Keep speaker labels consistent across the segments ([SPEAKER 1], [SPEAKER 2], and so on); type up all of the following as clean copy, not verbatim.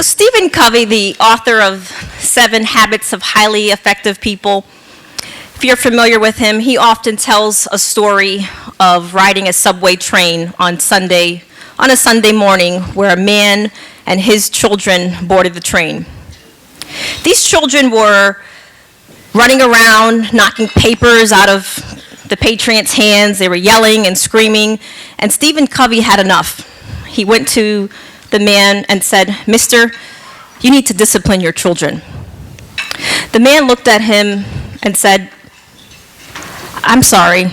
[SPEAKER 1] So Stephen Covey, the author of 7 Habits of Highly Effective People, if you're familiar with him, he often tells a story of riding a subway train on a Sunday morning where a man and his children boarded the train. These children were running around, knocking papers out of the patrons' hands. They were yelling and screaming, and Stephen Covey had enough. He went to the man and said, "Mister, you need to discipline your children." The man looked at him and said, "I'm sorry.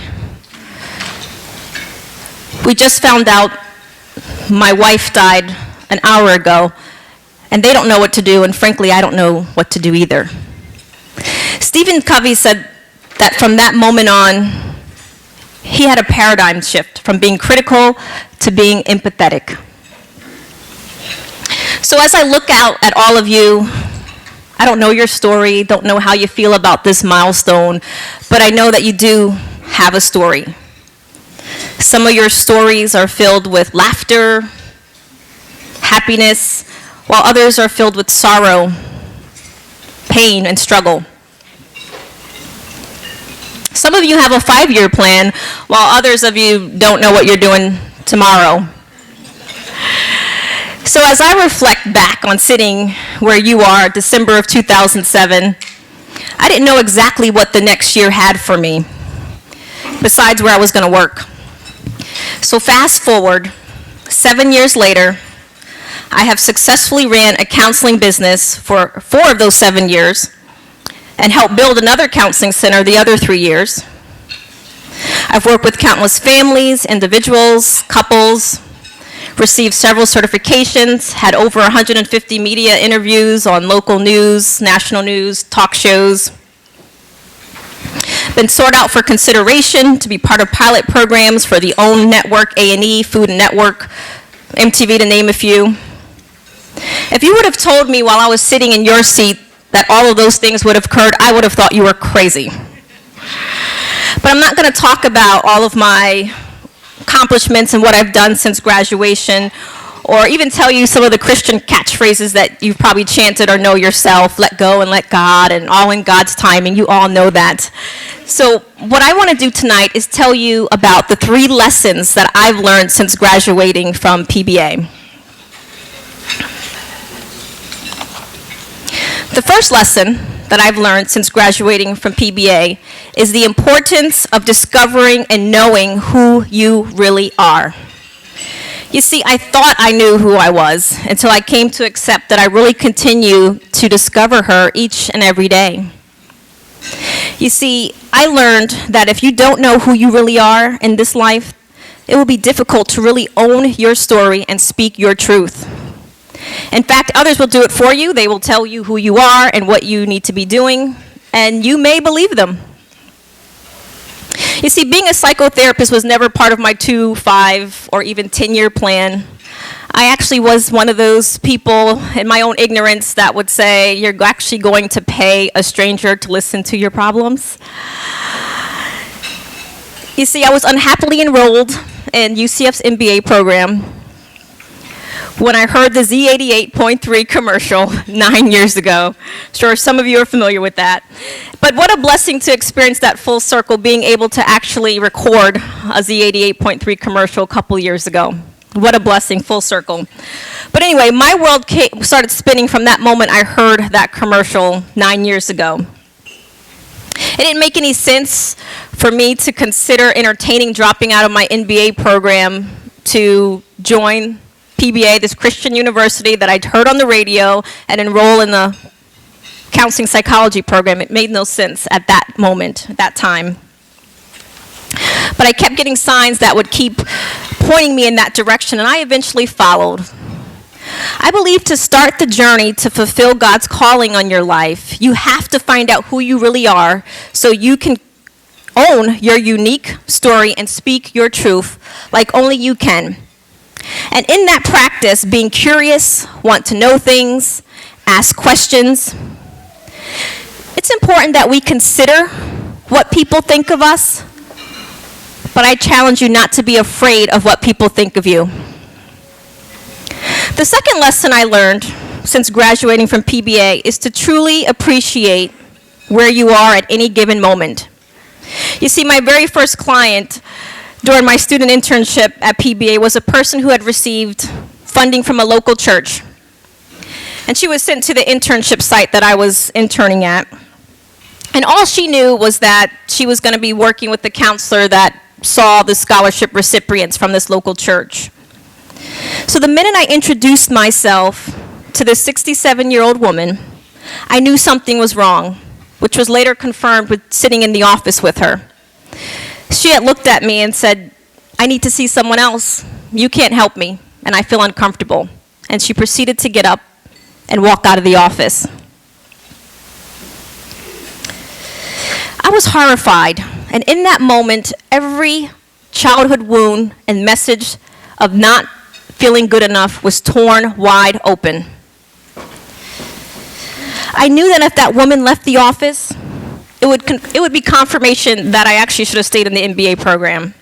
[SPEAKER 1] We just found out my wife died an hour ago, and they don't know what to do, and frankly, I don't know what to do either." Stephen Covey said that from that moment on, he had a paradigm shift from being critical to being empathetic. So as I look out at all of you, I don't know your story, don't know how you feel about this milestone, but I know that you do have a story. Some of your stories are filled with laughter, happiness, while others are filled with sorrow, pain, and struggle. Some of you have a 5-year plan, while others of you don't know what you're doing tomorrow. So as I reflect back on sitting where you are, December of 2007, I didn't know exactly what the next year had for me, besides where I was going to work. So fast forward, 7 years later, I have successfully ran a counseling business for 4 of those 7 years and helped build another counseling center the other 3 years. I've worked with countless families, individuals, couples, received several certifications, had over 150 media interviews on local news, national news, talk shows, been sought out for consideration to be part of pilot programs for the OWN Network, A&E, Food Network, MTV, to name a few. If you would have told me while I was sitting in your seat that all of those things would have occurred, I would have thought you were crazy. But I'm not going to talk about all of my accomplishments and what I've done since graduation, or even tell you some of the Christian catchphrases that you've probably chanted or know yourself: let go and let God, and all in God's timing. You all know that. So what I want to do tonight is tell you about the 3 lessons that I've learned since graduating from PBA. The first lesson that I've learned since graduating from PBA is the importance of discovering and knowing who you really are. You see, I thought I knew who I was until I came to accept that I really continue to discover her each and every day. You see, I learned that if you don't know who you really are in this life, it will be difficult to really own your story and speak your truth. In fact, others will do it for you. They will tell you who you are and what you need to be doing, and you may believe them. You see, being a psychotherapist was never part of my 2, 5, or even 10-year plan. I actually was one of those people in my own ignorance that would say, you're actually going to pay a stranger to listen to your problems. You see, I was unhappily enrolled in UCF's MBA program when I heard the Z88.3 commercial 9 years ago. Sure, some of you are familiar with that. But what a blessing to experience that full circle, being able to actually record a Z88.3 commercial a couple years ago. What a blessing, full circle. But anyway, my world started spinning from that moment I heard that commercial 9 years ago. It didn't make any sense for me to consider entertaining dropping out of my MBA program to join PBA, this Christian university that I'd heard on the radio, and enroll in the counseling psychology program. It made no sense at that moment, at that time. But I kept getting signs that would keep pointing me in that direction, and I eventually followed. I believe to start the journey to fulfill God's calling on your life, you have to find out who you really are so you can own your unique story and speak your truth like only you can. And in that practice, being curious, want to know things, ask questions, it's important that we consider what people think of us, but I challenge you not to be afraid of what people think of you. The second lesson I learned since graduating from PBA is to truly appreciate where you are at any given moment. You see, my very first client during my student internship at PBA was a person who had received funding from a local church. And she was sent to the internship site that I was interning at. And all she knew was that she was going to be working with the counselor that saw the scholarship recipients from this local church. So the minute I introduced myself to this 67-year-old woman, I knew something was wrong, which was later confirmed with sitting in the office with her. She had looked at me and said, "I need to see someone else. You can't help me, and I feel uncomfortable." And she proceeded to get up and walk out of the office. I was horrified, and in that moment, every childhood wound and message of not feeling good enough was torn wide open. I knew that if that woman left the office, it would be confirmation that I actually should have stayed in the MBA program.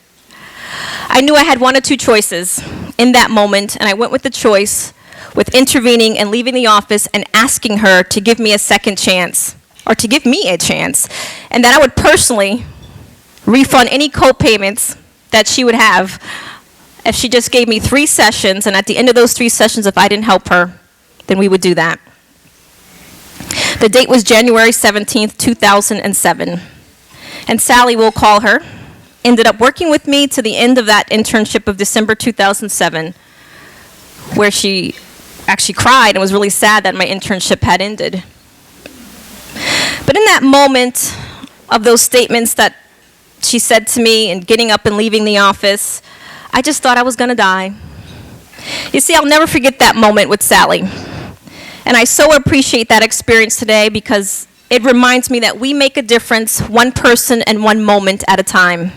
[SPEAKER 1] I knew I had one of two choices in that moment, and I went with the choice with intervening and leaving the office and asking her to give me a second chance, or to give me a chance, and that I would personally refund any co-payments that she would have if she just gave me 3 sessions, and at the end of those 3 sessions, if I didn't help her, then we would do that. The date was January 17th, 2007. And Sally, we'll call her, ended up working with me to the end of that internship of December 2007, where she actually cried and was really sad that my internship had ended. But in that moment of those statements that she said to me and getting up and leaving the office, I just thought I was going to die. You see, I'll never forget that moment with Sally. And I so appreciate that experience today because it reminds me that we make a difference one person and one moment at a time.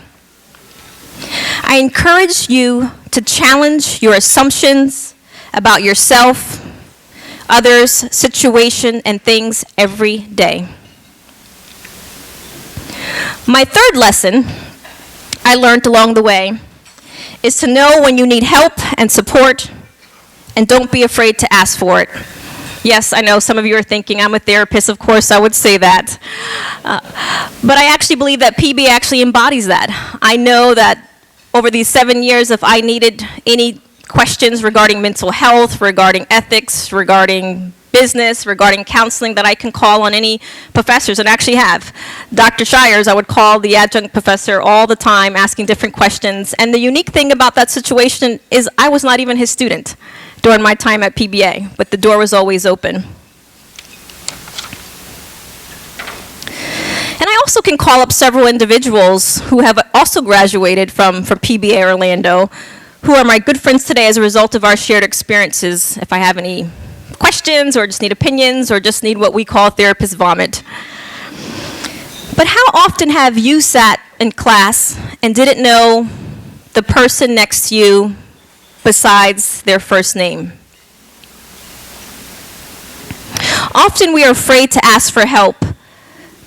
[SPEAKER 1] I encourage you to challenge your assumptions about yourself, others, situation, and things every day. My third lesson I learned along the way is to know when you need help and support, and don't be afraid to ask for it. Yes, I know some of you are thinking, I'm a therapist, of course I would say that. But I actually believe that PBA actually embodies that. I know that over these 7 years, if I needed any questions regarding mental health, regarding ethics, regarding business, regarding counseling, that I can call on any professors, and actually have. Dr. Shires, I would call the adjunct professor all the time, asking different questions. And the unique thing about that situation is I was not even his student during my time at PBA, but the door was always open. And I also can call up several individuals who have also graduated from PBA Orlando, who are my good friends today as a result of our shared experiences, if I have any questions or just need opinions or just need what we call therapist vomit. But how often have you sat in class and didn't know the person next to you besides their first name? Often we are afraid to ask for help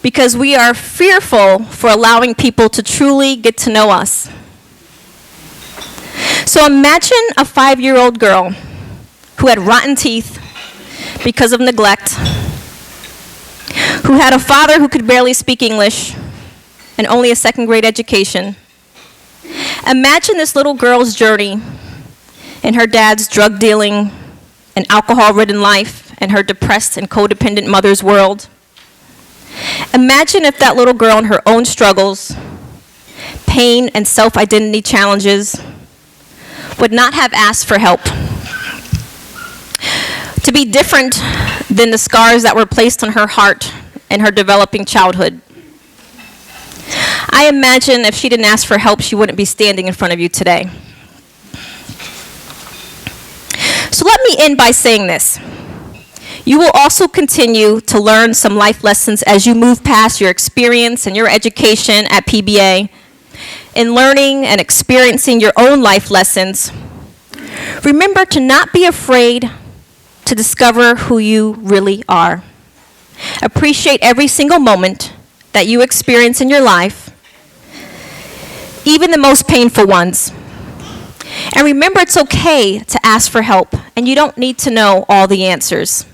[SPEAKER 1] because we are fearful for allowing people to truly get to know us. So imagine a 5-year-old girl who had rotten teeth because of neglect, who had a father who could barely speak English and only a 2nd grade education. Imagine this little girl's journey in her dad's drug dealing and alcohol-ridden life and her depressed and codependent mother's world. Imagine if that little girl in her own struggles, pain, and self-identity challenges would not have asked for help. To be different than the scars that were placed on her heart in her developing childhood. I imagine if she didn't ask for help, she wouldn't be standing in front of you today. So let me end by saying this. You will also continue to learn some life lessons as you move past your experience and your education at PBA. In learning and experiencing your own life lessons, remember to not be afraid to discover who you really are. Appreciate every single moment that you experience in your life, even the most painful ones. And remember, it's okay to ask for help, and you don't need to know all the answers.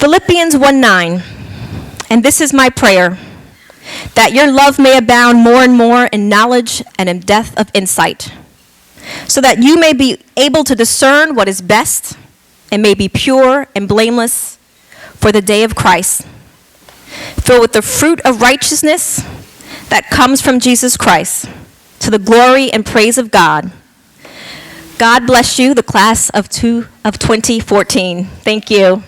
[SPEAKER 1] Philippians 1:9, and this is my prayer, that your love may abound more and more in knowledge and in depth of insight, so that you may be able to discern what is best and may be pure and blameless for the day of Christ, filled with the fruit of righteousness that comes from Jesus Christ, to the glory and praise of God. God bless you, the class of 2014. Thank you.